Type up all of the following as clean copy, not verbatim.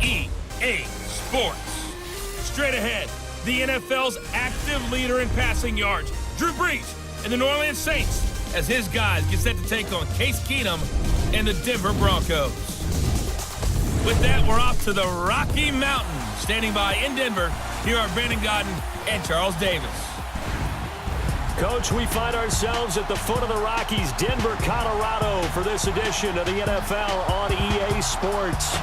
EA Sports. Straight ahead, the NFL's active leader in passing yards, Drew Brees, and the New Orleans Saints, as his guys get set to take on Case Keenum and the Denver Broncos. With that, we're off to the Rocky Mountains. Standing by in Denver, here are Brandon Gaudin and Charles Davis. Coach, we find ourselves at the foot of the Rockies, Denver, Colorado, for this edition of the NFL on EA Sports.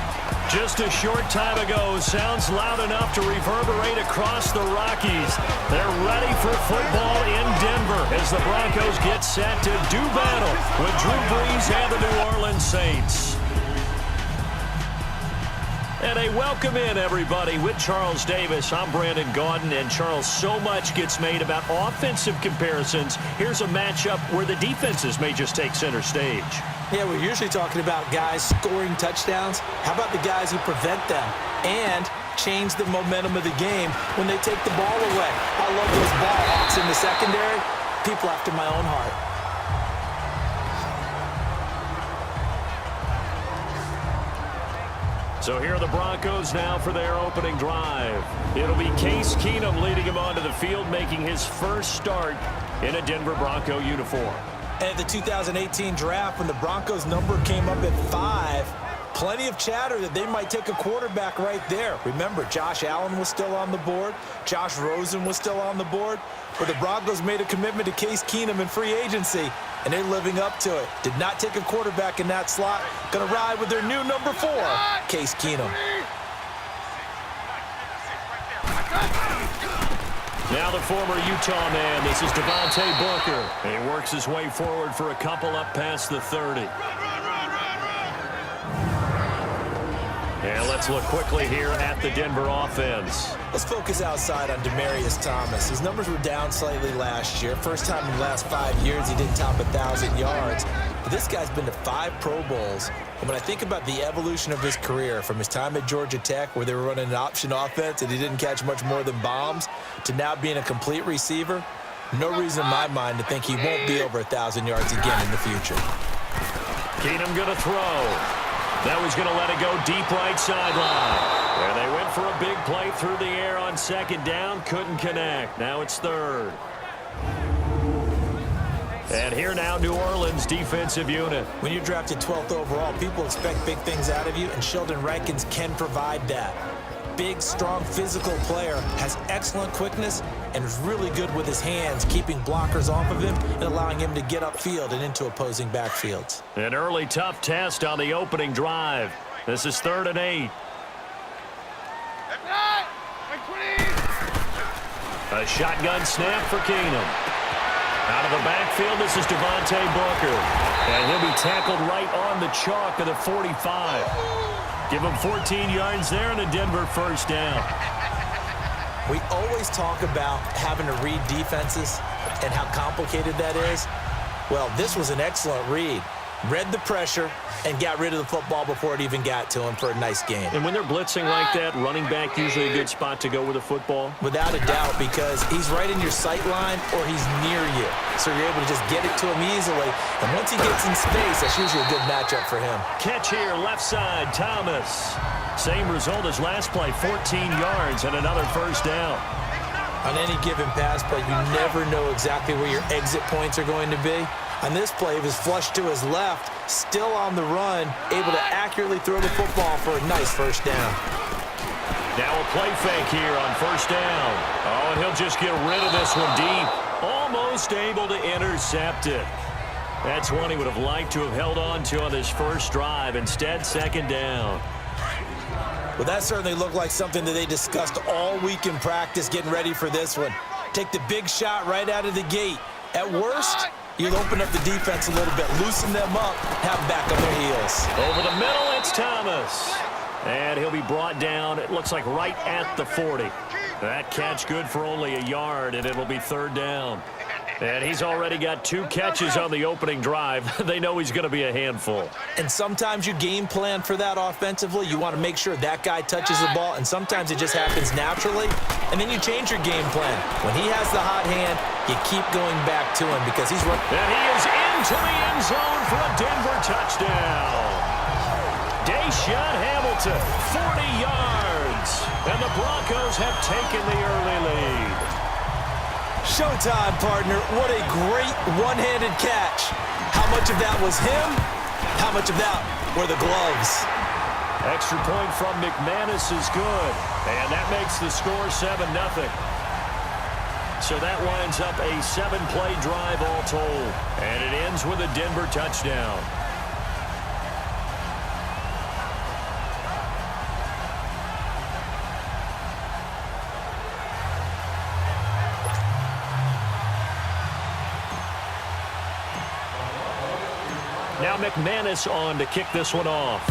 Just a short time ago, sounds loud enough to reverberate across the Rockies. They're ready for football in Denver as the Broncos get set to do battle with Drew Brees and the New Orleans Saints. And a welcome in, everybody, with Charles Davis. I'm Brandon Gaudin, and Charles, so much gets made about offensive comparisons. Here's a matchup where the defenses may just take center stage. Yeah, we're usually talking about guys scoring touchdowns. How about the guys who prevent them and change the momentum of the game when they take the ball away? I love those ball hawks in the secondary. People after my own heart. So here are the Broncos now for their opening drive. It'll be Case Keenum leading him onto the field, making his first start in a Denver Bronco uniform. And at the 2018 draft, when the Broncos number came up at 5, plenty of chatter that they might take a quarterback right there. Remember, Josh Allen was still on the board. Josh Rosen was still on the board. But the Broncos made a commitment to Case Keenum in free agency, and they're living up to it. Did not take a quarterback in that slot. Going to ride with their new number 4, Case Keenum. Now the former Utah man, this is Devontae Booker. He works his way forward for a couple up past the 30. And let's look quickly here at the Denver offense. Let's focus outside on Demaryius Thomas. His numbers were down slightly last year. First time in the last 5 years he didn't top 1,000 yards. But this guy's been to 5 Pro Bowls. And when I think about the evolution of his career, from his time at Georgia Tech, where they were running an option offense and he didn't catch much more than bombs, to now being a complete receiver, no reason in my mind to think he won't be over 1,000 yards again in the future. Keenum going to throw. That was going to let it go deep right sideline. And they went for a big play through the air on second down. Couldn't connect. Now it's third. And here now, New Orleans defensive unit. When you're drafted 12th overall, people expect big things out of you, and Sheldon Rankins can provide that. Big, strong, physical player, has excellent quickness, and is really good with his hands, keeping blockers off of him and allowing him to get upfield and into opposing backfields. An early tough test on the opening drive. This is 3rd and 8. A shotgun snap for Keenum. Out of the backfield, this is Devontae Booker. And he'll be tackled right on the chalk of the 45. Give him 14 yards there and a Denver first down. We always talk about having to read defenses and how complicated that is. Well, this was an excellent read. Read the pressure and got rid of the football before it even got to him for a nice game. And when they're blitzing like that, running back usually a good spot to go with the football? Without a doubt, because he's right in your sight line or he's near you. So you're able to just get it to him easily. And once he gets in space, that's usually a good matchup for him. Catch here, left side, Thomas. Same result as last play, 14 yards and another first down. On any given pass play, you never know exactly where your exit points are going to be. On this play, it was flushed to his left, still on the run, able to accurately throw the football for a nice first down. Now a play fake here on first down. Oh, and he'll just get rid of this one deep. Almost able to intercept it. That's one he would have liked to have held on to on this first drive. Instead, second down. Well, that certainly looked like something that they discussed all week in practice getting ready for this one. Take the big shot right out of the gate. At worst, you'll open up the defense a little bit, loosen them up, have them back on their heels. Over the middle, it's Thomas. And he'll be brought down, it looks like right at the 40. That catch good for only a yard, and it'll be third down. And he's already got 2 catches on the opening drive. They know he's going to be a handful. And sometimes you game plan for that offensively. You want to make sure that guy touches the ball, and sometimes it just happens naturally. And then you change your game plan. When he has the hot hand, you keep going back to him because he's running. And he is into the end zone for a Denver touchdown. Deshaun Hamilton, 40 yards. And the Broncos have taken the early lead. Showtime, partner. What a great one-handed catch. How much of that was him? How much of that were the gloves? Extra point from McManus is good. And that makes the score 7-0. So that winds up a 7-play drive all told. And it ends with a Denver touchdown. Now McManus on to kick this one off.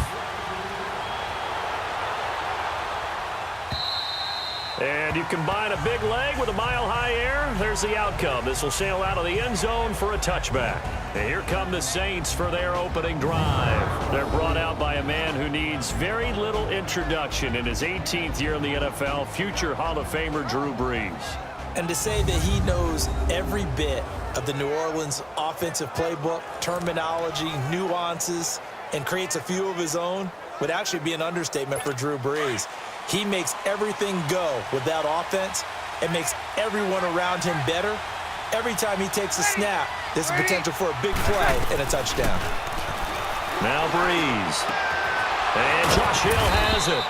And you combine a big leg with a mile-high air, there's the outcome. This will sail out of the end zone for a touchback. And here come the Saints for their opening drive. They're brought out by a man who needs very little introduction in his 18th year in the NFL, future Hall of Famer Drew Brees. And to say that he knows every bit of the New Orleans offensive playbook, terminology, nuances, and creates a few of his own would actually be an understatement for Drew Brees. He makes everything go with that offense and makes everyone around him better. Every time he takes a snap, there's a potential for a big play and a touchdown. Now Brees. And Josh Hill has it.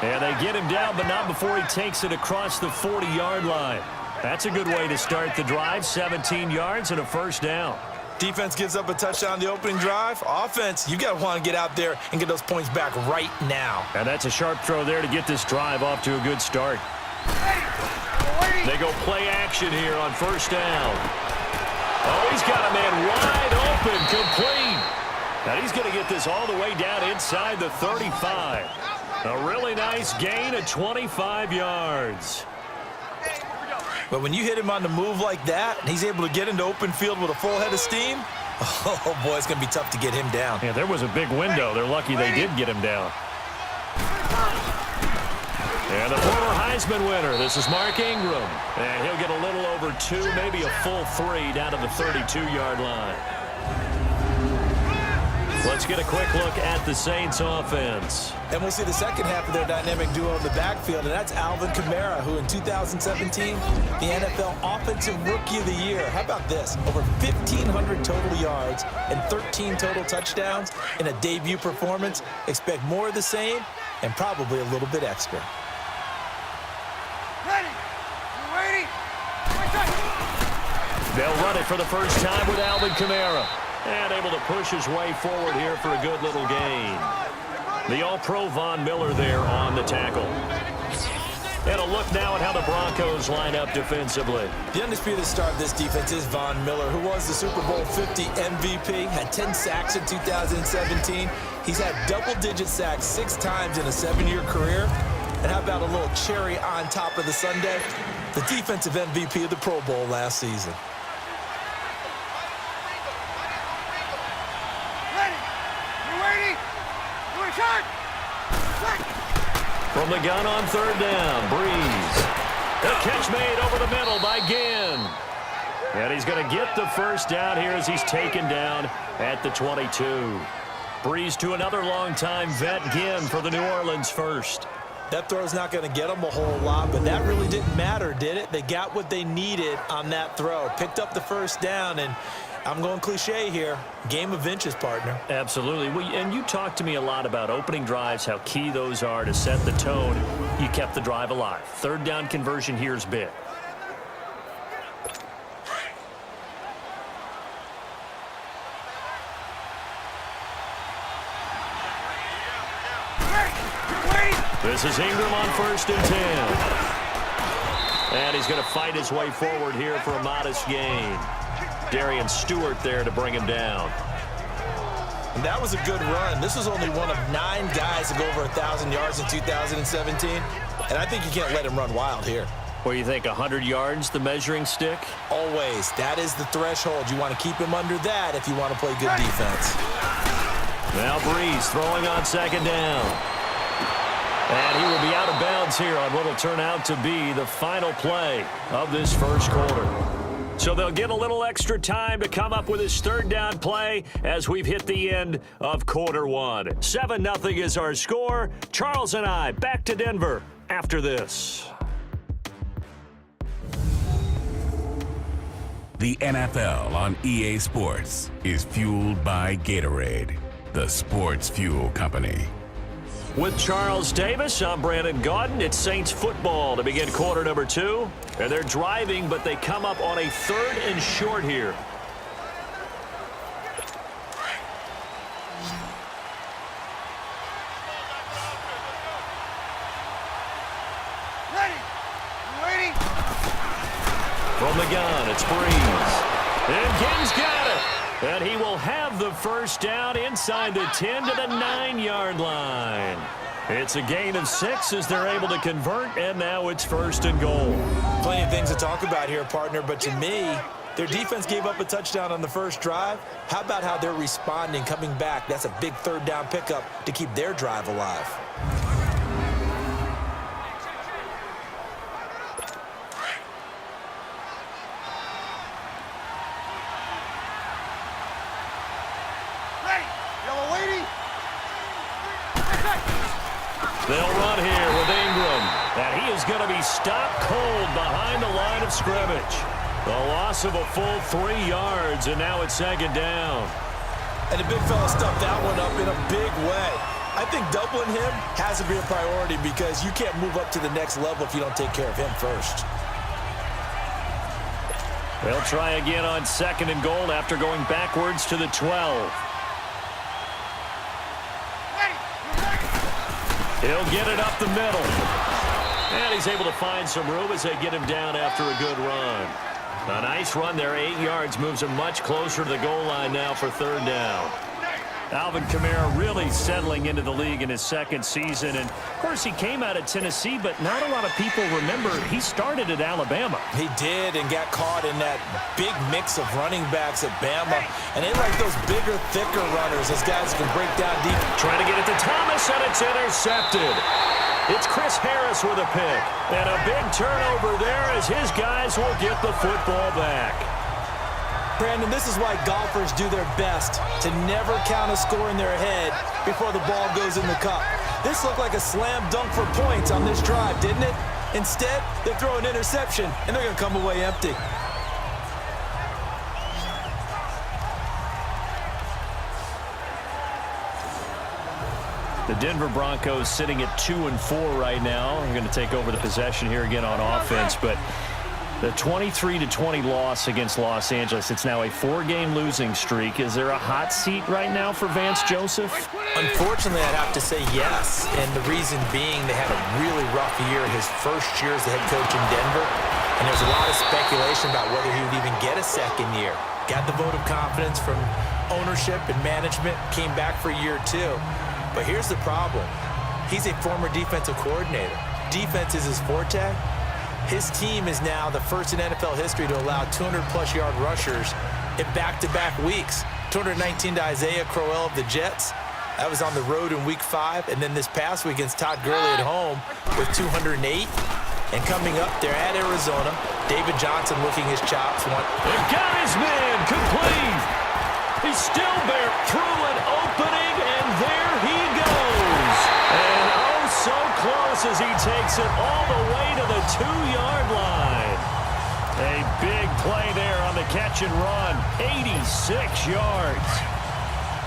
And they get him down, but not before he takes it across the 40-yard line. That's a good way to start the drive, 17 yards and a first down. Defense gives up a touchdown on the opening drive. Offense, you got to want to get out there and get those points back right now. And that's a sharp throw there to get this drive off to a good start. They go play action here on first down. Oh, he's got a man wide open, complete. And he's going to get this all the way down inside the 35. A really nice gain of 25 yards. But when you hit him on the move like that, and he's able to get into open field with a full head of steam, oh, boy, it's going to be tough to get him down. Yeah, there was a big window. They're lucky they did get him down. And the former Heisman winner, this is Mark Ingram. And he'll get a little over 2, maybe a full 3 down to the 32-yard line. Let's get a quick look at the Saints offense. And we'll see the second half of their dynamic duo in the backfield, and that's Alvin Kamara, who in 2017, the NFL Offensive Rookie of the Year. How about this? Over 1,500 total yards and 13 total touchdowns in a debut performance. Expect more of the same and probably a little bit extra. Ready. Ready. They'll run it for the first time with Alvin Kamara. And able to push his way forward here for a good little gain. The All-Pro Von Miller there on the tackle. And a look now at how the Broncos line up defensively. The undisputed star of this defense is Von Miller, who was the Super Bowl 50 MVP, had 10 sacks in 2017. He's had double-digit sacks 6 times in a 7-year career. And how about a little cherry on top of the sundae? The defensive MVP of the Pro Bowl last season. From the gun on third down, Brees. The catch made over the middle by Ginn. And he's going to get the first down here as he's taken down at the 22. Brees to another longtime vet, Ginn, for the New Orleans first. That throw's not going to get them a whole lot, but that really didn't matter, did it? They got what they needed on that throw. Picked up the first down, and I'm going cliche here. Game of inches, partner. Absolutely. Well, and you talked to me a lot about opening drives, how key those are to set the tone. You kept the drive alive. Third down conversion here is big. This is Ingram on 1st and 10. And he's going to fight his way forward here for a modest gain. Darian Stewart there to bring him down. And that was a good run. This was only one of 9 guys to go over 1,000 yards in 2017. And I think you can't let him run wild here. What do you think, 100 yards, the measuring stick? Always. That is the threshold. You want to keep him under that if you want to play good defense. Now Brees throwing on second down. And he will be out of bounds here on what will turn out to be the final play of this first quarter. So they'll get a little extra time to come up with his third down play as we've hit the end of quarter one. 7-0 is our score. Charles and I back to Denver after this. The NFL on EA Sports is fueled by Gatorade, the sports fuel company. With Charles Davis, I'm Brandon Gaudin. It's Saints football to begin quarter number 2. And they're driving, but they come up on a 3rd and short here. Ready. Waiting. From the gun, it's Breeze. And Ginn's got it. And he will have the first down inside the 10 to the 9-yard line. It's a gain of 6 as they're able to convert, and now it's 1st and goal. Plenty of things to talk about here, partner, but to me, their defense gave up a touchdown on the first drive. How about how they're responding, coming back? That's a big 3rd down pickup to keep their drive alive. They'll run here with Ingram, and he is going to be stopped cold behind the line of scrimmage. The loss of a full 3 yards, and now it's 2nd down. And the big fella stuffed that one up in a big way. I think doubling him has to be a priority because you can't move up to the next level if you don't take care of him first. They'll try again on 2nd and goal after going backwards to the 12. He'll get it up the middle. And he's able to find some room as they get him down after a good run. A nice run there, 8 yards, moves him much closer to the goal line now for 3rd down. Alvin Kamara really settling into the league in his 2nd season. And, of course, he came out of Tennessee, but not a lot of people remember he started at Alabama. He did and got caught in that big mix of running backs at Bama. And they like those bigger, thicker runners, those guys who can break down deep. Trying to get it to Thomas, and it's intercepted. It's Chris Harris with a pick. And a big turnover there as his guys will get the football back. Brandon, this is why golfers do their best to never count a score in their head before the ball goes in the cup. This looked like a slam dunk for points on this drive, didn't it? Instead, they throw an interception, and they're going to come away empty. The Denver Broncos sitting at 2-4 right now. They're going to take over the possession here again on offense, but the 23-20 loss against Los Angeles, it's now a 4-game losing streak. Is there a hot seat right now for Vance Joseph? Unfortunately, I'd have to say yes, and the reason being they had a really rough year his first year as the head coach in Denver, and there's a lot of speculation about whether he would even get a 2nd year. Got the vote of confidence from ownership and management, came back for year 2. But here's the problem. He's a former defensive coordinator. Defense is his forte. His team is now the first in NFL history to allow 200-plus yard rushers in back-to-back weeks. 219 to Isaiah Crowell of the Jets. That was on the road in Week 5. And then this past week against Todd Gurley at home with 208. And coming up, they're at Arizona. David Johnson looking his chops. They've got his man complete. He's still there through an opening, and there he goes. And oh, so close as he takes it all the way to the 2-yard line. A big play there on the catch and run. 86 yards.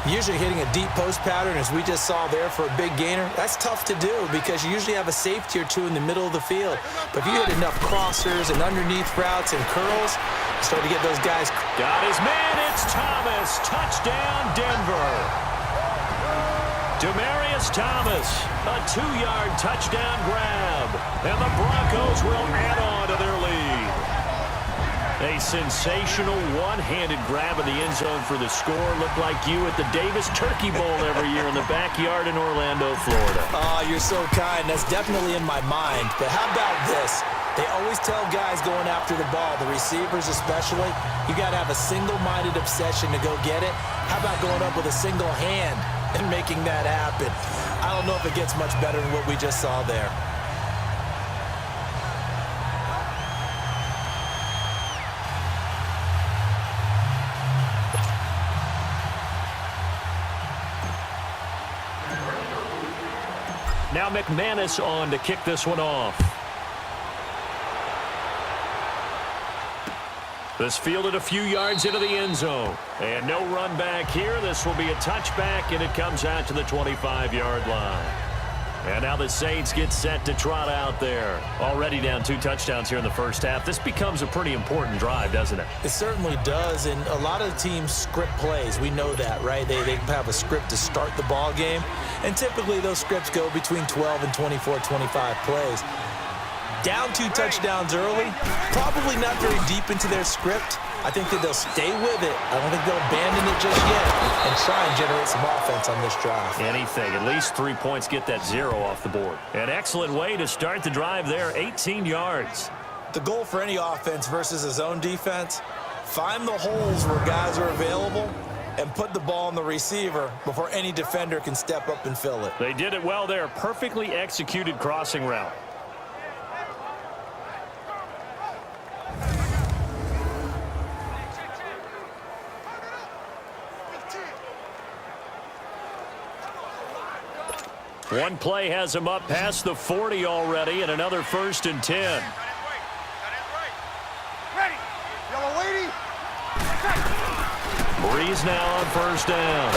Usually hitting a deep post pattern, as we just saw there for a big gainer, that's tough to do because you usually have a safety or two in the middle of the field. But if you hit enough crossers and underneath routes and curls, you start to get those guys. Got his man, it's Thomas. Touchdown, Denver. Demaryius Thomas, a 2-yard touchdown grab. And the Broncos will add on to their lead. A sensational one-handed grab in the end zone for the score. Looked like you at the Davis Turkey Bowl every year in the backyard in Orlando, Florida. Oh, you're so kind. That's definitely in my mind. But how about this? They always tell guys going after the ball, the receivers especially, you got to have a single-minded obsession to go get it. How about going up with a single hand and making that happen? I don't know if it gets much better than what we just saw there. Now McManus on to kick this one off. This fielded a few yards into the end zone. And no run back here. This will be a touchback, and it comes out to the 25-yard line. And now the Saints get set to trot out there. Already down 2 touchdowns here in the first half. This becomes a pretty important drive, doesn't it? It certainly does, and a lot of the teams script plays. We know that, right? They have a script to start the ball game, and typically those scripts go between 12 and 24, 25 plays. Down 2 touchdowns early, probably not very deep into their script. I think that they'll stay with it. I don't think they'll abandon it just yet and try and generate some offense on this drive. Anything. At least 3 points, get that 0 off the board. An excellent way to start the drive there, 18 yards. The goal for any offense versus a zone defense, find the holes where guys are available and put the ball on the receiver before any defender can step up and fill it. They did it well there. Perfectly executed crossing route. One play has him up past the 40 already, and another 1st and 10. Ready. Yellow lady. Breeze now on 1st down.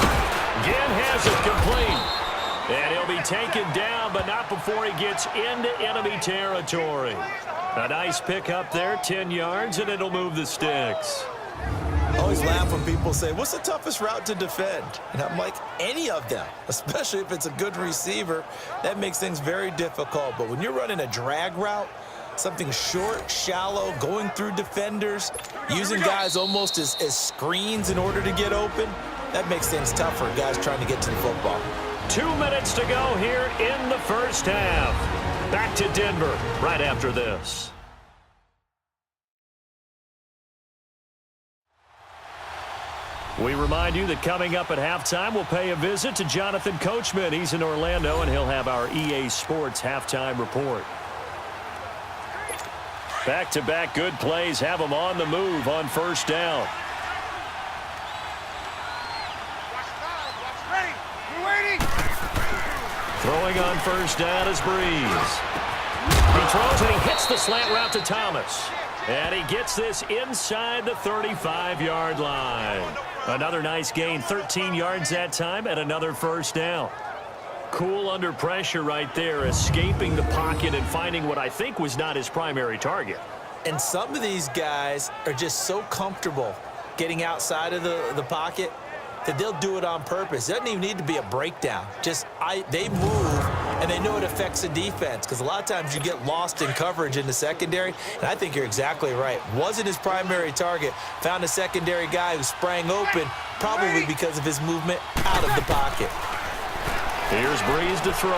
Again has it complete. And he'll be taken down, but not before he gets into enemy territory. A nice pickup there, 10 yards, and it'll move the sticks. I always laugh when people say, what's the toughest route to defend? And I'm like, any of them, especially if it's a good receiver. That makes things very difficult. But when you're running a drag route, something short, shallow, going through defenders, using guys almost as screens in order to get open, that makes things tough for guys trying to get to the football. 2 minutes to go here in the first half. Back to Denver right after this. We remind you that coming up at halftime, we'll pay a visit to Jonathan Coachman. He's in Orlando, and he'll have our EA Sports halftime report. Back-to-back good plays have them on the move on 1st down. Ready. We're waiting. Throwing on 1st down is Breeze. He throws and he hits the slant route to Thomas. And he gets this inside the 35-yard line. Another nice gain, 13 yards that time, and another 1st down. Cool under pressure right there, escaping the pocket and finding what I think was not his primary target. And some of these guys are just so comfortable getting outside of the pocket that they'll do it on purpose. It doesn't even need to be a breakdown. They move, and they know it affects the defense, because a lot of times you get lost in coverage in the secondary, and I think you're exactly right. Wasn't his primary target. Found a secondary guy who sprang open, probably because of his movement out of the pocket. Here's Breeze to throw.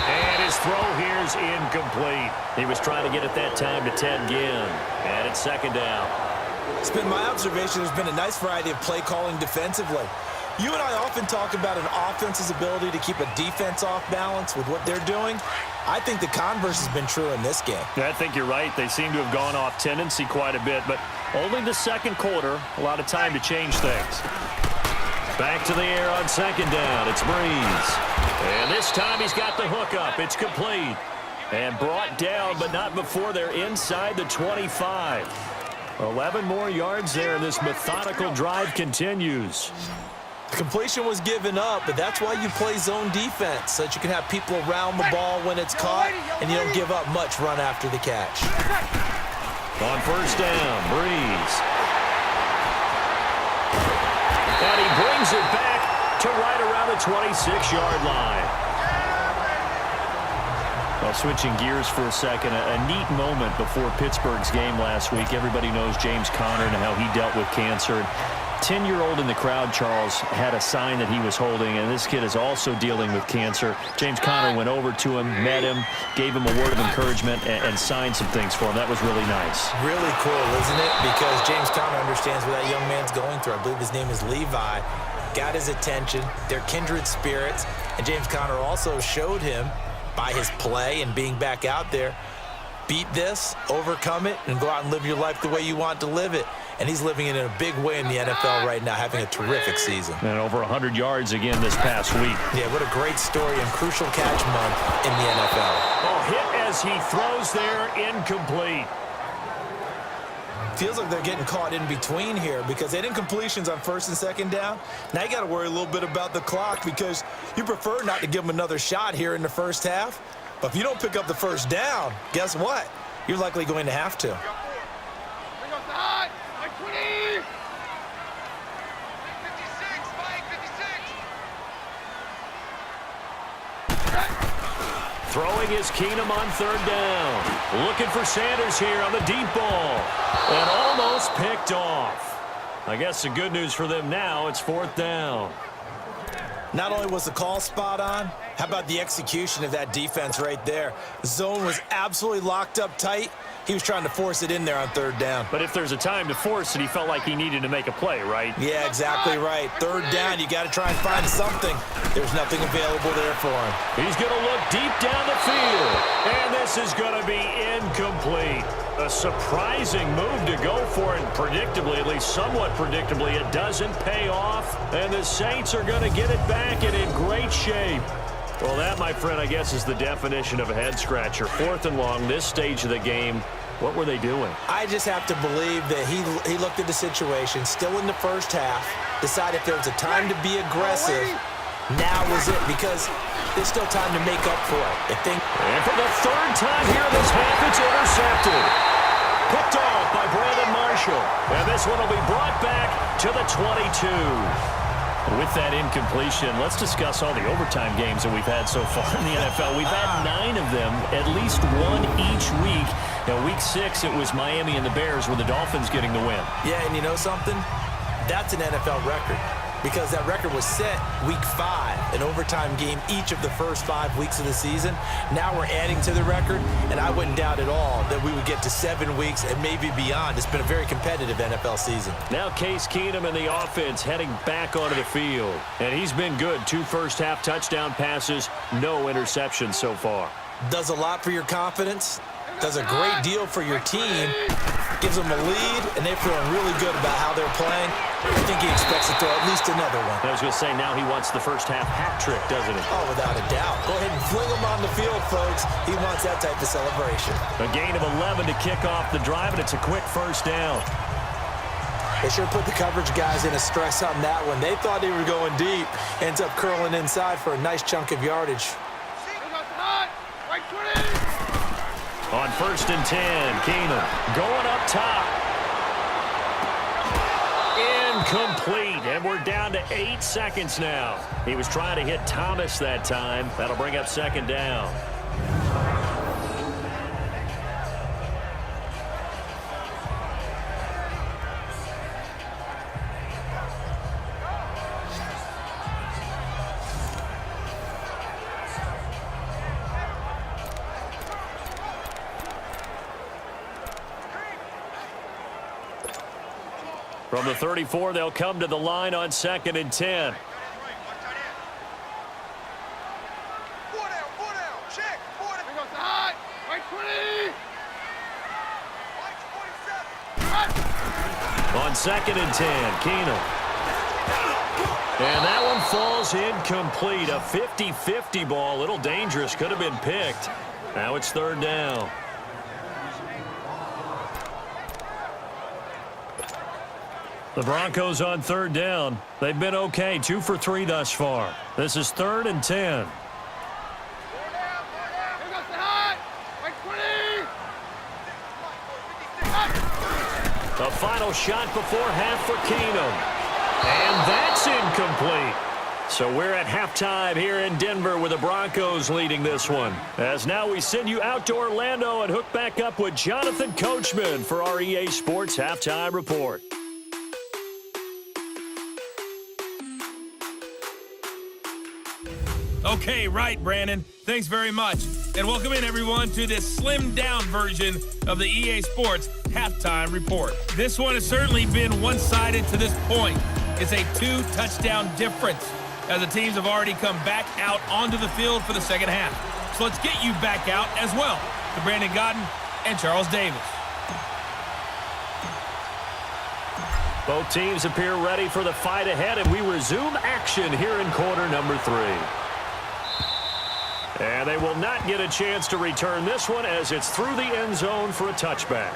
And his throw here is incomplete. He was trying to get it that time to Ted Ginn. And it's 2nd down. It's been my observation there's been a nice variety of play calling defensively. You and I often talk about an offense's ability to keep a defense off balance with what they're doing. I think the converse has been true in this game. I think you're right. They seem to have gone off tendency quite a bit, but only the 2nd quarter, a lot of time to change things. Back to the air on 2nd down. It's Breeze. And this time he's got the hook up. It's complete. And brought down, but not before they're inside the 25. 11 more yards there, and this methodical drive continues. The completion was given up, but that's why you play zone defense, so that you can have people around the ball when it's caught, and you don't give up much run after the catch. On 1st down, Breeze. And he brings it back to right around the 26-yard line. Well, switching gears for a second, a neat moment before Pittsburgh's game last week. Everybody knows James Conner and how he dealt with cancer. 10-year-old in the crowd, Charles, had a sign that he was holding, and this kid is also dealing with cancer. James Conner went over to him, met him, gave him a word of encouragement, and signed some things for him. That was really nice. Really cool, isn't it? Because James Conner understands what that young man's going through. I believe his name is Levi. Got his attention. They're kindred spirits. And James Conner also showed him, by his play and being back out there, beat this, overcome it, and go out and live your life the way you want to live it. and he's living it in a big way in the NFL right now, having a terrific season. And over 100 yards again this past week. Yeah, what a great story and crucial catch month in the NFL. Oh, hit as he throws there, incomplete. Feels like they're getting caught in between here because they didn't completions on first and second down. Now you got to worry a little bit about the clock because you prefer not to give them another shot here in the first half. But if you don't pick up the first down, guess what? You're likely going to have to. Throwing is Keenum on third down. Looking for Sanders here on the deep ball. And almost picked off. I guess the good news for them now, it's fourth down. Not only was the call spot on, how about the execution of that defense right there? The zone was absolutely locked up tight. He was trying to force it in there on third down. But if there's a time to force it, he felt like he needed to make a play, right? Yeah, exactly right. Third down, you got to try and find something. There's nothing available there for him. He's going to look deep down the field. And this is going to be incomplete. A surprising move to go for it. Predictably, at least somewhat predictably, it doesn't pay off. And the Saints are going to get it back and in great shape. Well, that, my friend, I guess is the definition of a head-scratcher. Fourth and long, this stage of the game. What were they doing? I just have to believe that he looked at the situation, still in the first half, decided if there was a time to be aggressive, now was it, because there's still time to make up for it. And for the third time here this half, it's intercepted. Picked off by Brandon Marshall. And this one will be brought back to the 22. With that incompletion, let's discuss all the overtime games that we've had so far in the NFL. We've had 9 of them, at least one each week. Now, week 6, it was Miami and the Bears with the Dolphins getting the win. Yeah, and you know something? That's an NFL record because that record was set week 5, an overtime game each of the first 5 weeks of the season. Now we're adding to the record, and I wouldn't doubt at all that we would get to 7 weeks and maybe beyond. It's been a very competitive NFL season. Now Case Keenum and the offense heading back onto the field. And he's been good. 2 first-half touchdown passes, no interceptions so far. Does a lot for your confidence. Does a great deal for your team. Gives them a lead, and they're feeling really good about how they're playing. I think he expects to throw at least another one. I was going to say, now he wants the first-half hat trick, doesn't he? Oh, without a doubt. Go ahead and fling him on the field, folks. He wants that type of celebration. A gain of 11 to kick off the drive, and it's a quick first down. They sure put the coverage guys in a stress on that one. They thought they were going deep. Ends up curling inside for a nice chunk of yardage. On 1st and 10, Keenum going up top. Incomplete, and we're down to 8 seconds now. He was trying to hit Thomas that time. That'll bring up 2nd down. From the 34, they'll come to the line on 2nd and 10. On 2nd and 10, Keenum. And that one falls incomplete. A 50-50 ball, a little dangerous, could have been picked. Now it's 3rd down. The Broncos on 3rd down. They've been okay, 2 for 3 thus far. This is 3rd and 10. The final shot before half for Keenum. And that's incomplete. So we're at halftime here in Denver with the Broncos leading this one. As now we send you out to Orlando and hook back up with Jonathan Coachman for our EA Sports Halftime Report. Okay, right, Brandon. Thanks very much. And welcome in, everyone, to this slimmed-down version of the EA Sports Halftime Report. This one has certainly been one-sided to this point. It's a 2-touchdown difference, as the teams have already come back out onto the field for the second half. So let's get you back out as well to Brandon Godden and Charles Davis. Both teams appear ready for the fight ahead, and we resume action here in quarter number 3. And they will not get a chance to return this one as it's through the end zone for a touchback.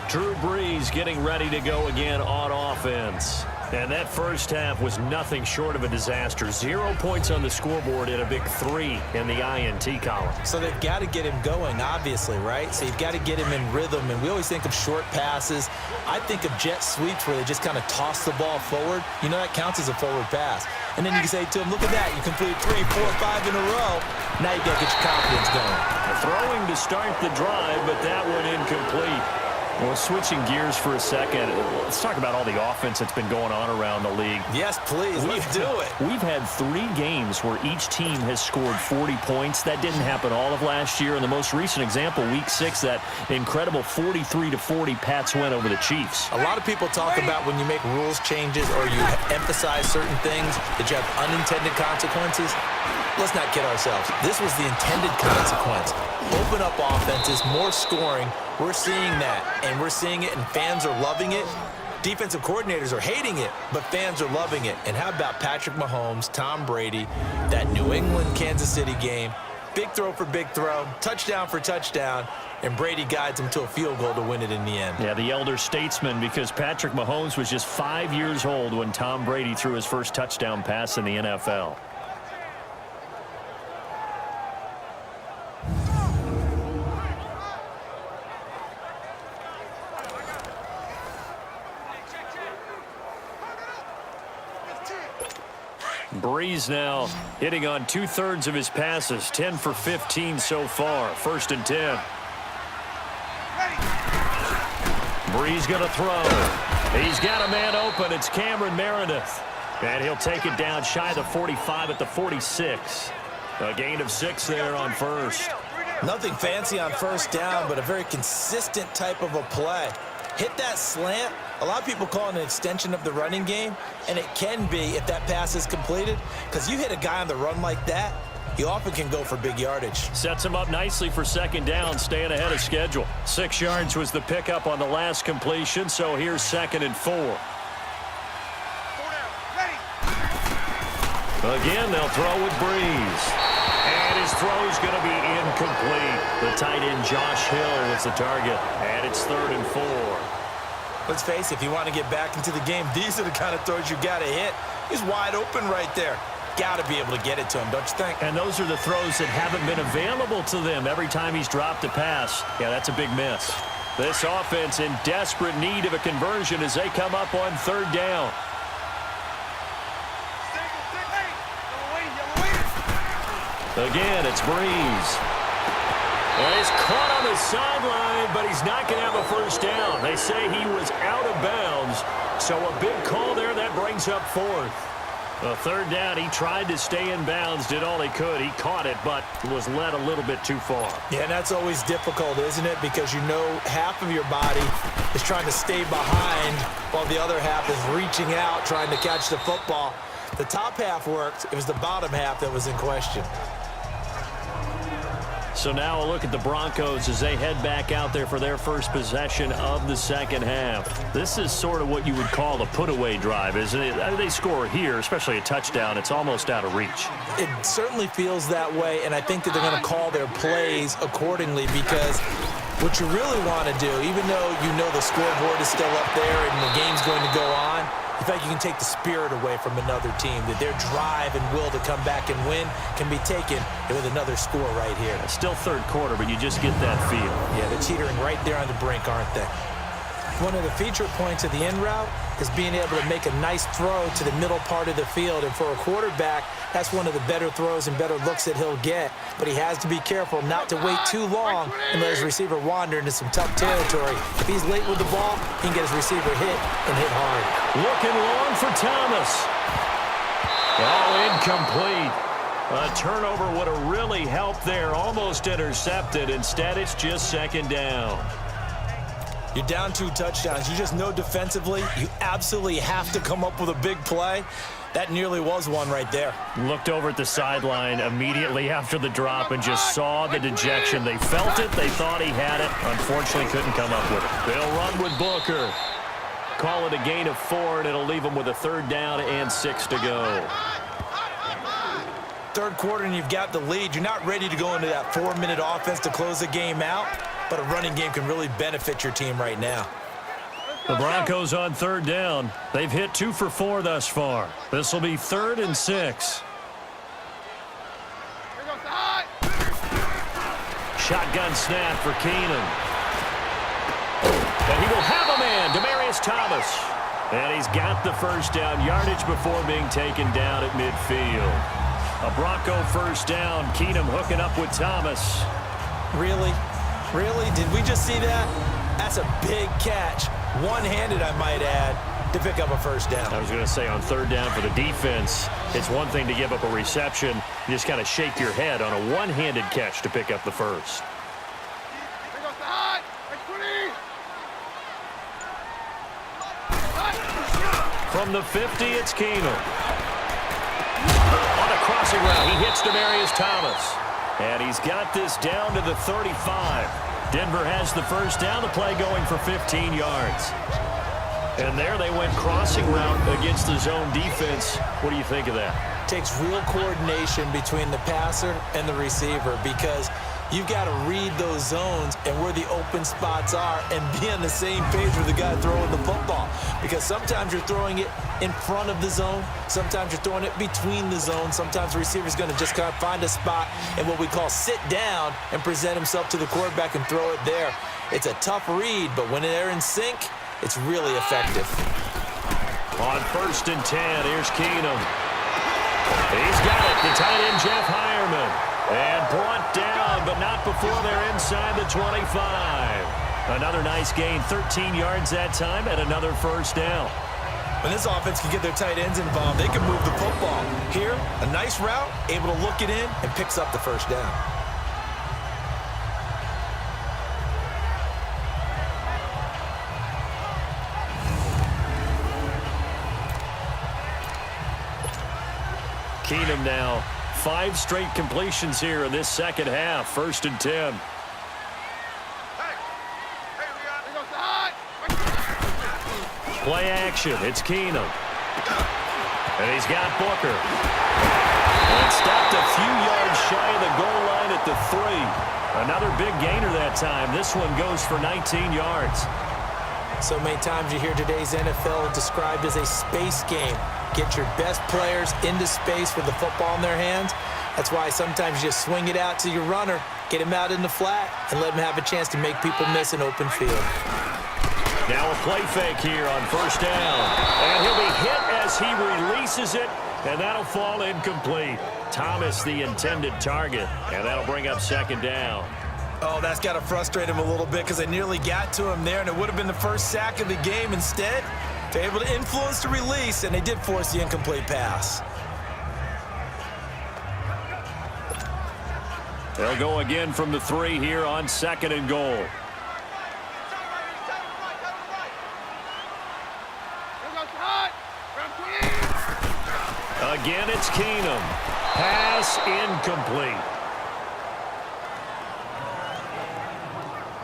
Drew Brees getting ready to go again on offense. And that first half was nothing short of a disaster. 0 points on the scoreboard and a big 3 in the INT column. So they've got to get him going, obviously, right? So you've got to get him in rhythm. And we always think of short passes. I think of jet sweeps where they just kind of toss the ball forward. You know, that counts as a forward pass. And then you can say to him, look at that. You completed 3, 4, 5 in a row. Now you got to get your confidence going. Throwing to start the drive, but that one incomplete. Well, switching gears for a second, let's talk about all the offense that's been going on around the league. Yes, please. Let's do it. We've had 3 games where each team has scored 40 points. That didn't happen all of last year. And the most recent example, Week 6, that incredible 43-40 Pats win over the Chiefs. A lot of people talk about when you make rules changes or you emphasize certain things that you have unintended consequences. Let's not kid ourselves. This was the intended consequence. Open up offenses, more scoring. We're seeing that, and we're seeing it, and fans are loving it. Defensive coordinators are hating it, but fans are loving it. And how about Patrick Mahomes, Tom Brady, that New England-Kansas City game? Big throw for big throw, touchdown for touchdown, and Brady guides him to a field goal to win it in the end. Yeah, the elder statesman, because Patrick Mahomes was just 5 years old when Tom Brady threw his first touchdown pass in the NFL. Brees now hitting on 2/3 of his passes, 10 for 15 so far. 1st and 10. Brees going to throw. He's got a man open. It's Cameron Meredith. And he'll take it down shy of the 45 at the 46. A gain of 6 there on first. Nothing fancy on first down, but a very consistent type of a play. Hit that slant. A lot of people call it an extension of the running game, and it can be if that pass is completed, because you hit a guy on the run like that, he often can go for big yardage. Sets him up nicely for 2nd down, staying ahead of schedule. 6 yards was the pickup on the last completion, so here's 2nd and 4. Again, they'll throw with Brees. And his throw's going to be incomplete. The tight end Josh Hill was the target, and it's 3rd and 4. Let's face it, if you want to get back into the game, these are the kind of throws you got to hit. He's wide open right there. Got to be able to get it to him, don't you think? And those are the throws that haven't been available to them every time he's dropped a pass. Yeah, that's a big miss. This offense in desperate need of a conversion as they come up on 3rd down. Again, it's Brees. Well, he's caught on the sideline, but he's not going to have a first down. They say he was out of bounds, so a big call there. That brings up 4th. The 3rd down, he tried to stay in bounds, did all he could. He caught it, but was led a little bit too far. Yeah, and that's always difficult, isn't it? Because you know half of your body is trying to stay behind while the other half is reaching out, trying to catch the football. The top half worked. It was the bottom half that was in question. So now a look at the Broncos as they head back out there for their first possession of the 2nd half. This is sort of what you would call a put-away drive, isn't it? They score here, especially a touchdown. It's almost out of reach. It certainly feels that way, and I think that they're going to call their plays accordingly, because what you really want to do, even though you know the scoreboard is still up there and the game's going to go on, in fact, you can take the spirit away from another team, that their drive and will to come back and win can be taken with another score right here. Still 3rd quarter, but you just get that feel. Yeah, they're teetering right there on the brink, aren't they? One of the feature points of the in route is being able to make a nice throw to the middle part of the field. And for a quarterback, that's one of the better throws and better looks that he'll get. But he has to be careful not to wait too long and let his receiver wander into some tough territory. If he's late with the ball, he can get his receiver hit and hit hard. Looking long for Thomas. Oh, incomplete. A turnover would have really helped there. Almost intercepted. Instead, it's just 2nd down. You're down 2 touchdowns. You just know defensively you absolutely have to come up with a big play. That nearly was one right there. Looked over at the sideline immediately after the drop and just saw the dejection. They felt it. They thought he had it. Unfortunately, couldn't come up with it. They'll run with Booker. call it a gain of 4, and it'll leave them with a 3rd down and 6 to go. Third quarter and you've got the lead. You're not ready to go into that 4-minute offense to close the game out, but a running game can really benefit your team right now. The Broncos on 3rd down. They've hit 2 for 4 thus far. This will be 3rd and 6. Shotgun snap for Keenum. And he will have a man, Demaryius Thomas. And he's got the first down yardage before being taken down at midfield. A Bronco first down. Keenum hooking up with Thomas. Really? Really? Did we just see that? That's a big catch. One-handed, I might add, to pick up a first down. I was going to say on 3rd down for the defense, it's one thing to give up a reception. You just kind of shake your head on a one-handed catch to pick up the first. From the 50, it's Keenum. On a crossing route, he hits Demaryius Thomas. And he's got this down to the 35. Denver has the first down, the play going for 15 yards. And there they went crossing route against the zone defense. What do you think of that? Takes real coordination between the passer and the receiver because you've got to read those zones and where the open spots are and be on the same page with the guy throwing the football. Because sometimes you're throwing it in front of the zone. Sometimes you're throwing it between the zones. Sometimes the receiver's going to just kind of find a spot and what we call sit down and present himself to the quarterback and throw it there. It's a tough read, but when they're in sync, it's really effective. On 1st and 10, here's Keenum. He's got it. The tight end, Jeff Hireman. And brought down, but not before they're inside the 25. Another nice gain, 13 yards that time, and another first down. When this offense can get their tight ends involved, they can move the football. Here, a nice route, able to look it in, and picks up the first down. Keenum now, 5 straight completions here in this second half. 1st and 10. Play action. It's Keenum. And he's got Booker. And stopped a few yards shy of the goal line at the 3. Another big gainer that time. This one goes for 19 yards. So many times you hear today's NFL described as a space game. Get your best players into space with the football in their hands. That's why sometimes you just swing it out to your runner, get him out in the flat, and let him have a chance to make people miss an open field. Now a play fake here on 1st down. And he'll be hit as he releases it, and that'll fall incomplete. Thomas, the intended target, and that'll bring up 2nd down. Oh, that's got to frustrate him a little bit because they nearly got to him there, and it would have been the first sack of the game. Instead, they're able to influence the release, and they did force the incomplete pass. They'll go again from the 3 here on 2nd and goal. Again, it's Keenum. Pass incomplete.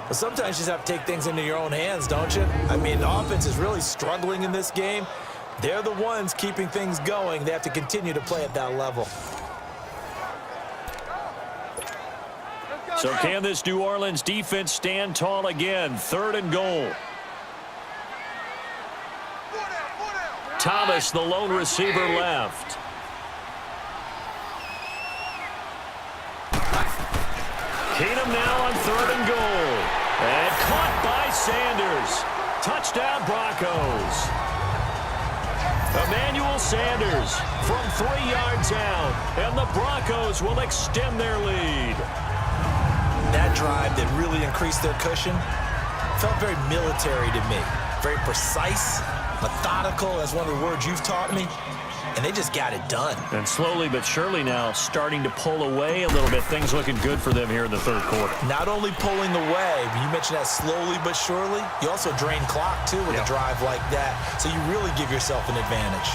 Well, sometimes you just have to take things into your own hands, don't you? I mean, the offense is really struggling in this game. They're the ones keeping things going. They have to continue to play at that level. So can this New Orleans defense stand tall again? 3rd and goal. Thomas, the lone receiver, left. Keenum now on 3rd and goal. And caught by Sanders. Touchdown, Broncos. Emmanuel Sanders from 3 yards out. And the Broncos will extend their lead. That drive that really increased their cushion felt very military to me. Very precise, methodical. That's one of the words you've taught me. And they just got it done. And slowly but surely now starting to pull away a little bit. Things looking good for them here in the 3rd quarter. Not only pulling away, but you mentioned that slowly but surely. You also drain clock, too, with a drive like that. So you really give yourself an advantage.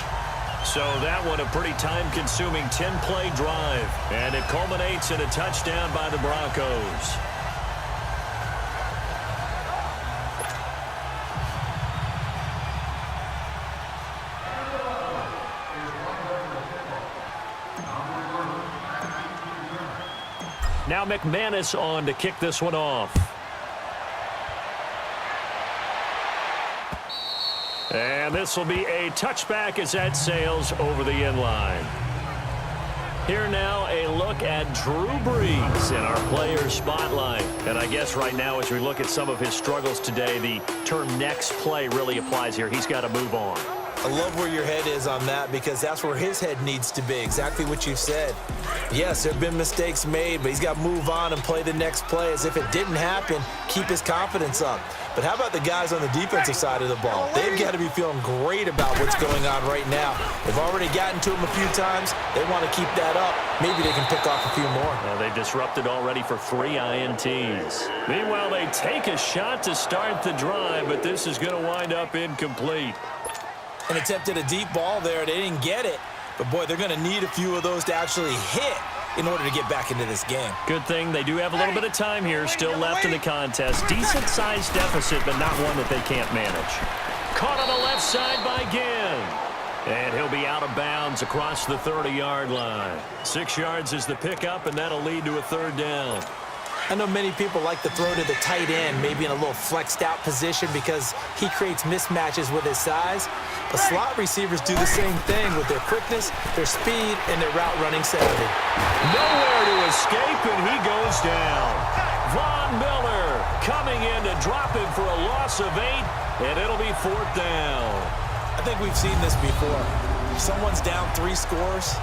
So that one a pretty time-consuming 10-play drive. And it culminates in a touchdown by the Broncos. Now McManus on to kick this one off. And this will be a touchback as that sails over the end line. Here now, a look at Drew Brees in our player spotlight. And I guess right now, as we look at some of his struggles today, the term next play really applies here. He's got to move on. I love where your head is on that because that's where his head needs to be, exactly what you said. Yes, there have been mistakes made, but he's got to move on and play the next play as if it didn't happen, keep his confidence up. But how about the guys on the defensive side of the ball? They've got to be feeling great about what's going on right now. They've already gotten to him a few times. They want to keep that up. Maybe they can pick off a few more. Well, they've disrupted already for 3 INTs. Meanwhile, they take a shot to start the drive, but this is going to wind up incomplete. And attempted a deep ball there. They didn't get it. But, boy, they're going to need a few of those to actually hit in order to get back into this game. Good thing they do have a little bit of time here still left in the contest. Decent-sized deficit, but not one that they can't manage. Caught on the left side by Ginn. And he'll be out of bounds across the 30-yard line. 6 yards is the pickup, and that'll lead to a 3rd down. I know many people like to throw to the tight end, maybe in a little flexed out position because he creates mismatches with his size. But slot receivers do the same thing with their quickness, their speed, and their route running savvy. Nowhere to escape, and he goes down. Von Miller coming in to drop him for a loss of 8, and it'll be 4th down. I think we've seen this before. Someone's down 3 scores.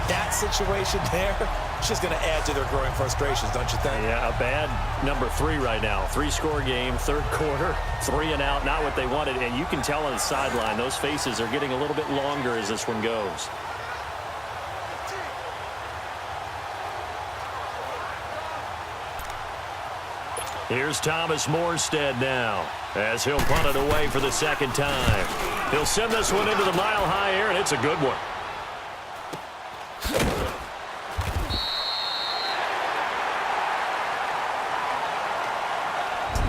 That situation there, it's just going to add to their growing frustrations, don't you think? Yeah, a bad number 3 right now. 3-score game, 3rd quarter, 3 and out, not what they wanted. And you can tell on the sideline, those faces are getting a little bit longer as this one goes. Here's Thomas Morstead now as he'll punt it away for the 2nd time. He'll send this one into the mile-high air, and it's a good one.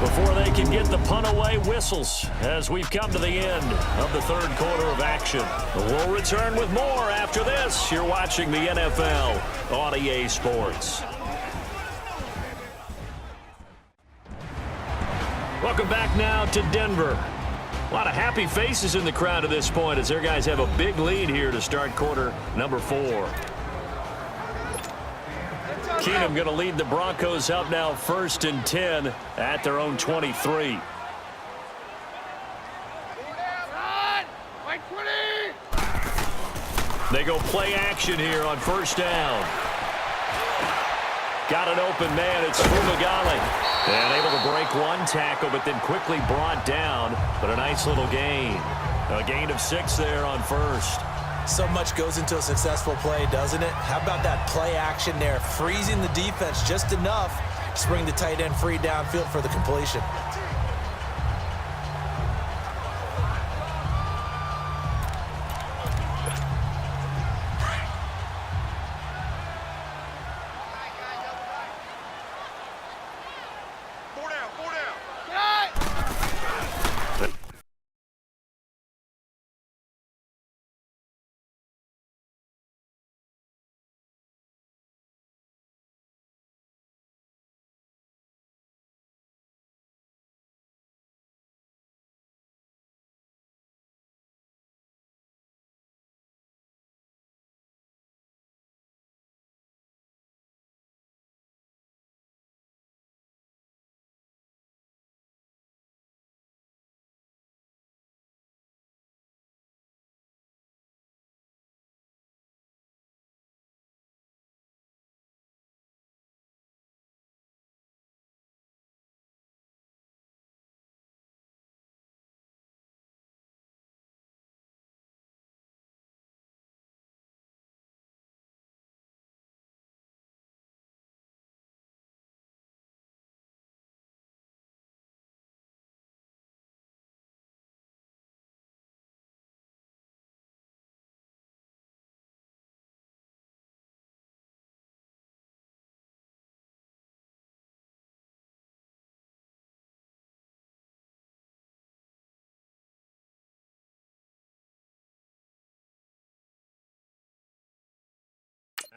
Before they can get the punt away, whistles as we've come to the end of the 3rd quarter of action. We'll return with more after this. You're watching the NFL on EA Sports. Welcome back now to Denver. A lot of happy faces in the crowd at this point as their guys have a big lead here to start quarter number 4. Keenum going to lead the Broncos up now 1st and 10 at their own 23. They go play action here on 1st down. Got an open man. It's Fumagalli. And able to break 1 tackle, but then quickly brought down. But a nice little gain. A gain of 6 there on 1st. So much goes into a successful play, doesn't it? How about that play action there, freezing the defense just enough to bring the tight end free downfield for the completion.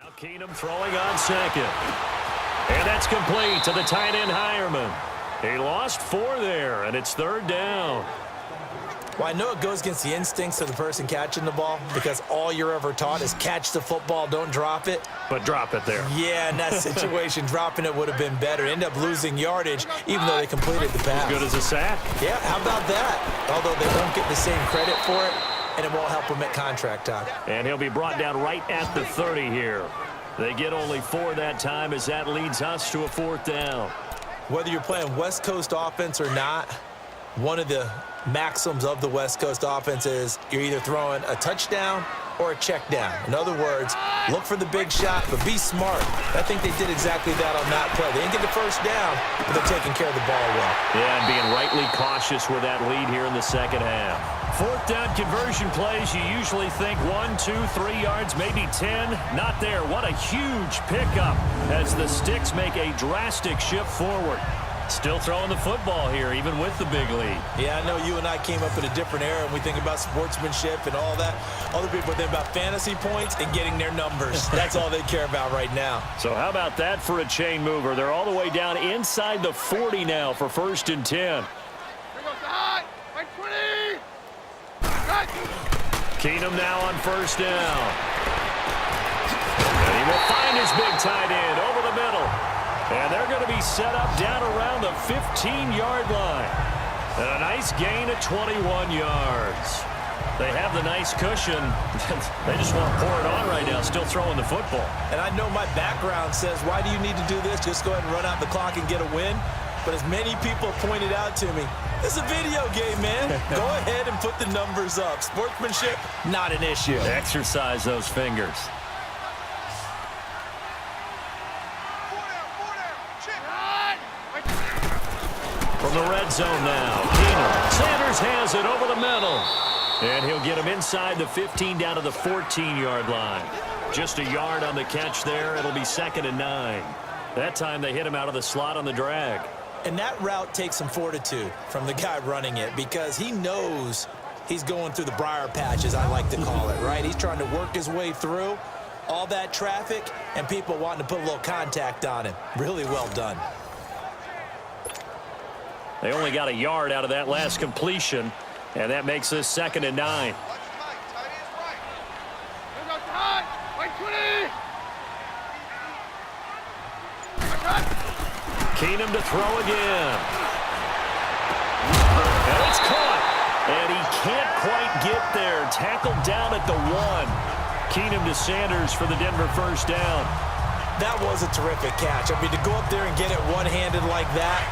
Now Keenum throwing on 2nd. And that's complete to the tight end, Hireman. He lost 4 there, and it's 3rd down. Well, I know it goes against the instincts of the person catching the ball because all you're ever taught is catch the football, don't drop it. But drop it there. Yeah, in that situation, dropping it would have been better. End up losing yardage, even though they completed the pass. As good as a sack. Yeah, how about that? Although they won't get the same credit for it, and it won't help him at contract time. And he'll be brought down right at the 30 here. They get only 4 that time as that leads us to a 4th down. Whether you're playing West Coast offense or not, one of the maxims of the West Coast offense is you're either throwing a touchdown or a check down. In other words, look for the big shot, but be smart. I think they did exactly that on that play. They didn't get the first down, but they're taking care of the ball well. Yeah, and being rightly cautious with that lead here in the second half. 4th down conversion plays, you usually think 1, 2, 3 yards, maybe 10. Not there. What a huge pickup as the Sticks make a drastic shift forward. Still throwing the football here, even with the big lead. Yeah, I know you and I came up in a different era, and we think about sportsmanship and all that. Other people think about fantasy points and getting their numbers. That's all they care about right now. So how about that for a chain mover? They're all the way down inside the 40 now for 1st and 10. Here goes the high. Right 20. Cut. Keenum now on 1st down. And he will find his big tight end over the middle. And they're going to be set up down around the 15-yard line. And a nice gain of 21 yards. They have the nice cushion. They just want to pour it on right now, still throwing the football. And I know my background says, why do you need to do this? Just go ahead and run out the clock and get a win. But as many people pointed out to me, this is a video game, man. Go ahead and put the numbers up. Sportsmanship, not an issue. Exercise those fingers. From the red zone now, Keenum. Sanders has it over the middle. And he'll get him inside the 15 down to the 14-yard line. Just a yard on the catch there. It'll be 2nd and 9. That time they hit him out of the slot on the drag. And that route takes some fortitude from the guy running it because he knows he's going through the briar patch, as I like to call it, right? He's trying to work his way through all that traffic and people wanting to put a little contact on him. Really well done. They only got a yard out of that last completion, and that makes this 2nd and 9. Keenum to throw again. And it's caught. And he can't quite get there. Tackled down at the 1. Keenum to Sanders for the Denver 1st down. That was a terrific catch. I mean, to go up there and get it one-handed like that.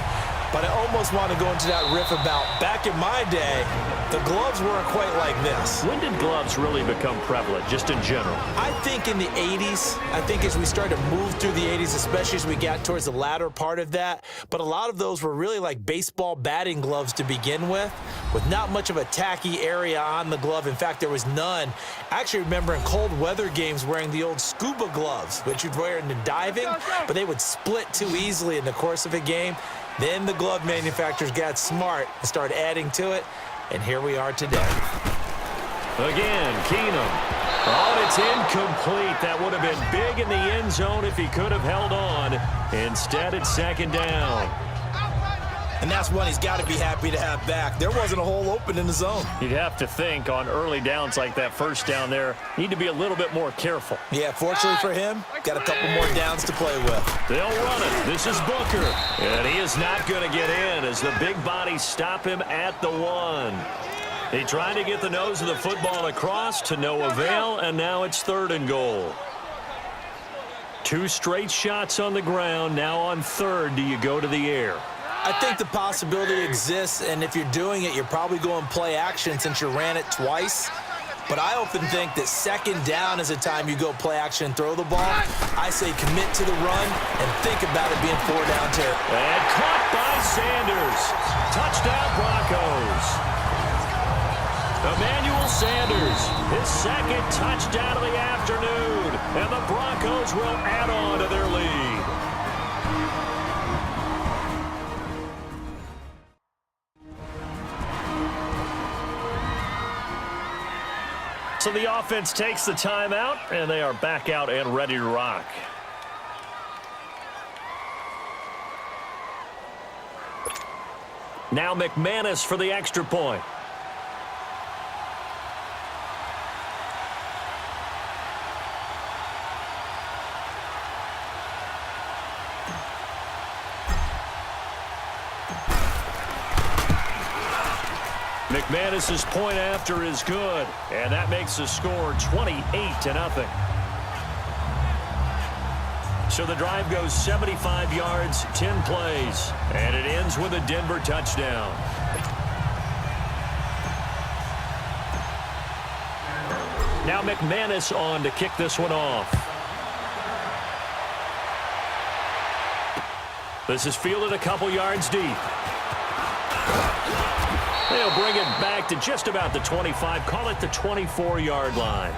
But I almost want to go into that riff about back in my day, the gloves weren't quite like this. When did gloves really become prevalent, just in general? I think in the 80s. I think as we started to move through the 80s, especially as we got towards the latter part of that. But a lot of those were really like baseball batting gloves to begin with not much of a tacky area on the glove. In fact, there was none. I actually remember in cold weather games wearing the old scuba gloves, which you'd wear in the diving, but they would split too easily in the course of a game. Then the glove manufacturers got smart and started adding to it, and here we are today. Again, Keenum. Oh, it's incomplete. That would have been big in the end zone if he could have held on. Instead, it's 2nd down. And that's one he's got to be happy to have back. There wasn't a hole open in the zone. You'd have to think on early downs like that 1st down there, need to be a little bit more careful. Yeah, fortunately for him, got a couple more downs to play with. They'll run it. This is Booker. And he is not going to get in as the big bodies stop him at the 1. He tried to get the nose of the football across to no avail, and now it's 3rd and goal. 2 straight shots on the ground. Now on 3rd, do you go to the air? I think the possibility exists, and if you're doing it, you're probably going play action since you ran it twice. But I often think that 2nd down is a time you go play action and throw the ball. I say commit to the run and think about it being 4 down territory. And caught by Sanders. Touchdown, Broncos. Emmanuel Sanders, his 2nd touchdown of the afternoon. And the Broncos will add on to their lead. So the offense takes the timeout, and they are back out and ready to rock. Now McManus for the extra point. McManus's point after is good, and that makes the score 28-0. So the drive goes 75 yards, 10 plays, and it ends with a Denver touchdown. Now McManus on to kick this one off. This is fielded a couple yards deep. They'll bring it back to just about the 25, call it the 24-yard line.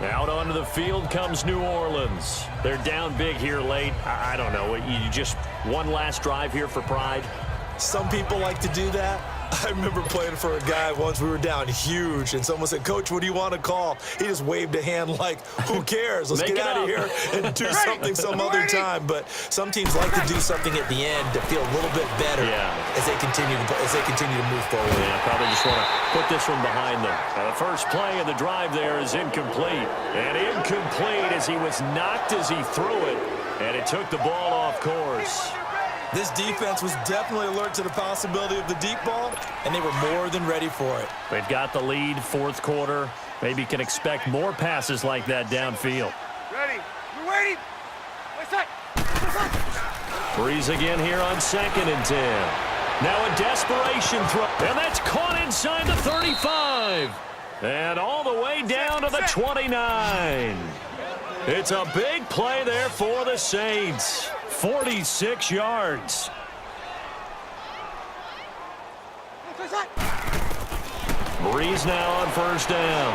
Out onto the field comes New Orleans. They're down big here late. I don't know. You just one last drive here for pride? Some people like to do that. I remember playing for a guy once. We were down huge, and someone said, "Coach, what do you want to call?" He just waved a hand like, "Who cares? Let's get out of here and do something some other time." But some teams like to do something at the end to feel a little bit better as they continue to move forward. Yeah, probably just want to put this one behind them. Now, the first play of the drive there is incomplete. And incomplete as he was knocked as he threw it, and it took the ball off course. This defense was definitely alert to the possibility of the deep ball, and they were more than ready for it. They've got the lead, fourth quarter. Maybe can expect more passes like that downfield. Ready. We're waiting. Wait a sec. Breeze again here on 2nd and 10. Now a desperation throw, and that's caught inside the 35. And all the way down to the 29. It's a big play there for the Saints. 46 yards. Breeze now on first down.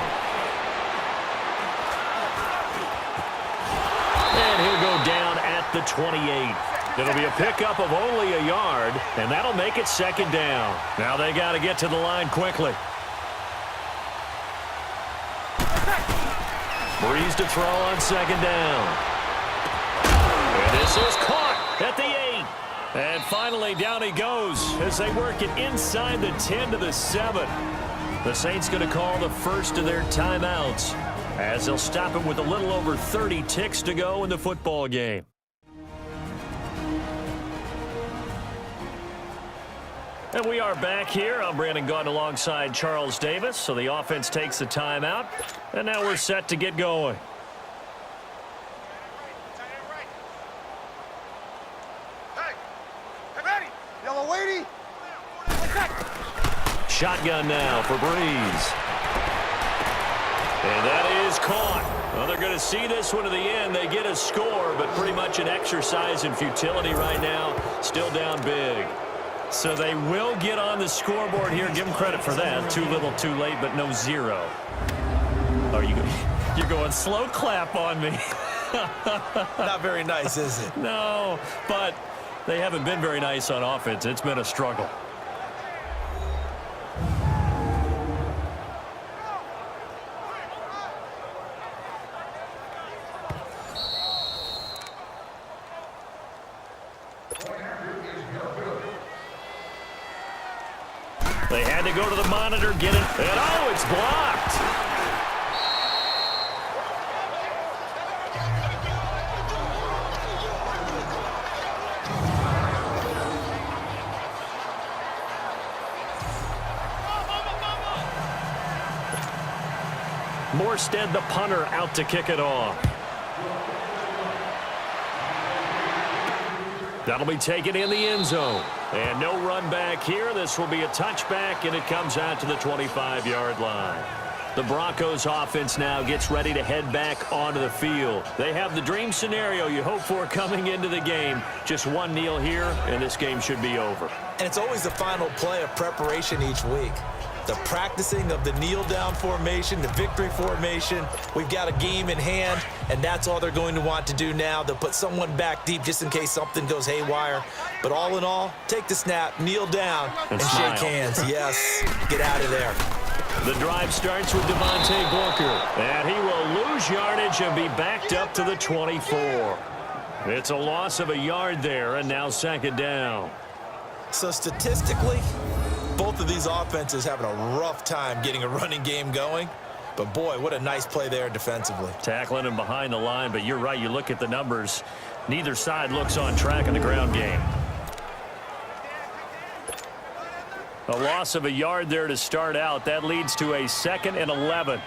And he'll go down at the 28. It'll be a pickup of only a yard, and that'll make it 2nd down. Now they got to get to the line quickly. Breeze to throw on 2nd down. And this is caught at the 8. And finally down he goes as they work it inside the 10 to the 7. The Saints going to call the first of their timeouts as they'll stop it with a little over 30 ticks to go in the football game. And we are back here. I'm Brandon Gaunt alongside Charles Davis. So the offense takes the timeout, and now we're set to get going. Shotgun now for Breeze. And that is caught. Well, they're going to see this one to the end. They get a score, but pretty much an exercise in futility right now. Still down big. So they will get on the scoreboard here. Give them credit for that. Too little, too late, but no zero. Oh, you're going slow clap on me. Not very nice, is it? No, but they haven't been very nice on offense. It's been a struggle. They had to go to the monitor, get it, and oh, it's blocked. Morstead, the punter, out to kick it off. That'll be taken in the end zone. And no run back here. This will be a touchback, and it comes out to the 25-yard line. The Broncos offense now gets ready to head back onto the field. They have the dream scenario you hope for coming into the game. Just one kneel here, and this game should be over. And it's always the final play of preparation each week. The practicing of the kneel-down formation, the victory formation. We've got a game in hand, and that's all they're going to want to do now. They'll put someone back deep just in case something goes haywire. But all in all, take the snap, kneel down, and shake hands. Yes, get out of there. The drive starts with Devontae Booker, and he will lose yardage and be backed up to the 24. It's a loss of a yard there, and now second down. So statistically, both of these offenses having a rough time getting a running game going. But boy, what a nice play there defensively. Tackling him behind the line, but you're right. You look at the numbers. Neither side looks on track in the ground game. A loss of a yard there to start out. That leads to a 2nd and 11.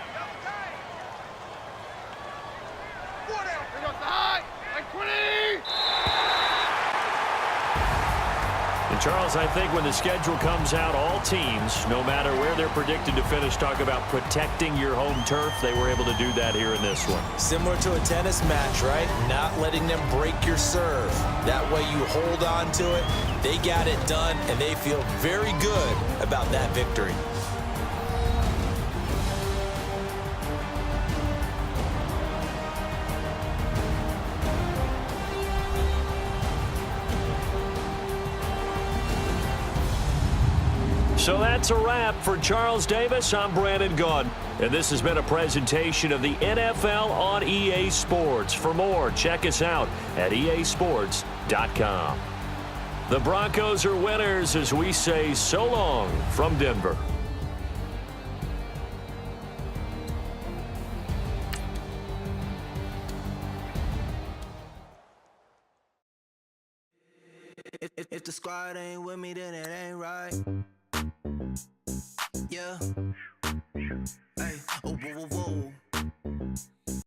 And Charles, I think when the schedule comes out, all teams, no matter where they're predicted to finish, talk about protecting your home turf. They were able to do that here in this one. Similar to a tennis match, right? Not letting them break your serve. That way you hold on to it. They got it done, and they feel very good about that victory. So that's a wrap for Charles Davis. I'm Brandon Gaudin, and this has been a presentation of the NFL on EA Sports. For more, check us out at easports.com. The Broncos are winners as we say so long from Denver. If the squad ain't with me, then it ain't right. Yeah. Hey, oh, whoa, whoa, whoa.